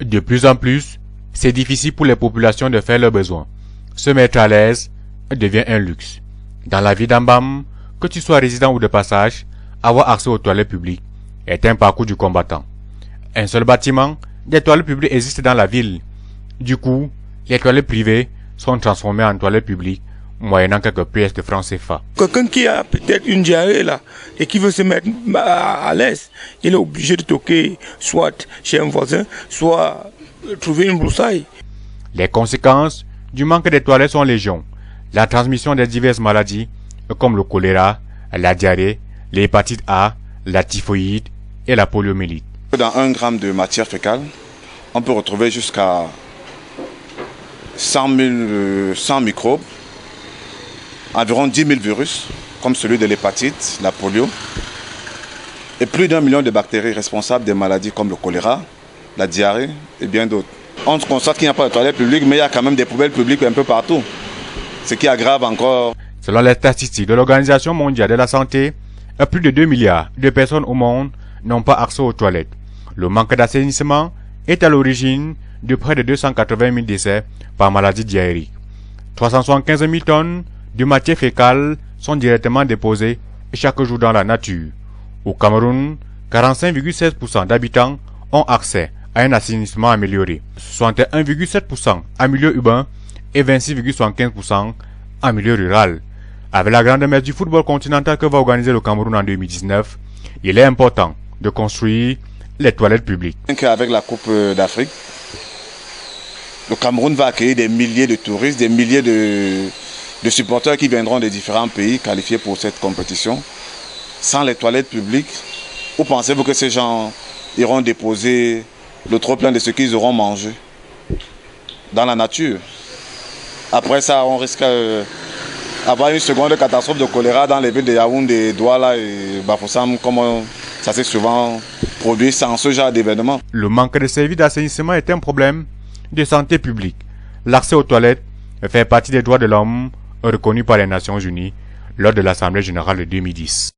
De plus en plus, c'est difficile pour les populations de faire leurs besoins. Se mettre à l'aise devient un luxe. Dans la vie d'Ambam, que tu sois résident ou de passage, avoir accès aux toilettes publiques est un parcours du combattant. Un seul bâtiment, des toilettes publiques existent dans la ville. Du coup, les toilettes privées sont transformées en toilettes publiques, moyennant quelques pièces de francs CFA. Quelqu'un qui a peut-être une diarrhée là et qui veut se mettre à l'aise, il est obligé de toquer soit chez un voisin, soit trouver une broussaille. Les conséquences du manque de toilettes sont légion. La transmission des diverses maladies comme le choléra, la diarrhée, l'hépatite A, la typhoïde et la poliomyélite. Dans 1 gramme de matière fécale, on peut retrouver jusqu'à 100 microbes, environ 10 000 virus, comme celui de l'hépatite, la polio, et plus d'1 million de bactéries responsables des maladies comme le choléra, la diarrhée et bien d'autres. On constate qu'il n'y a pas de toilettes publiques, mais il y a quand même des poubelles publiques un peu partout, ce qui aggrave encore. Selon les statistiques de l'Organisation mondiale de la santé, plus de 2 milliards de personnes au monde n'ont pas accès aux toilettes. Le manque d'assainissement est à l'origine de près de 280 000 décès par maladie diarrhéique. 375 000 tonnes de matière fécale sont directement déposées chaque jour dans la nature. Au Cameroun, 45,16% d'habitants ont accès à un assainissement amélioré, 61,7% en milieu urbain et 26,75% en milieu rural. Avec la grande messe du football continental que va organiser le Cameroun en 2019, il est important de construire les toilettes publiques. Avec la Coupe d'Afrique, le Cameroun va accueillir des milliers de touristes, des milliers de supporters qui viendront des différents pays qualifiés pour cette compétition. Sans les toilettes publiques, où pensez-vous que ces gens iront déposer le trop-plein de ce qu'ils auront mangé dans la nature? Après ça, on risque d'avoir une seconde catastrophe de choléra dans les villes de Yaoundé, Douala et Bafoussam, comme ça s'est souvent produit sans ce genre d'événement. Le manque de services d'assainissement est un problème de santé publique. L'accès aux toilettes fait partie des droits de l'homme reconnus par les Nations Unies lors de l'Assemblée générale de 2010.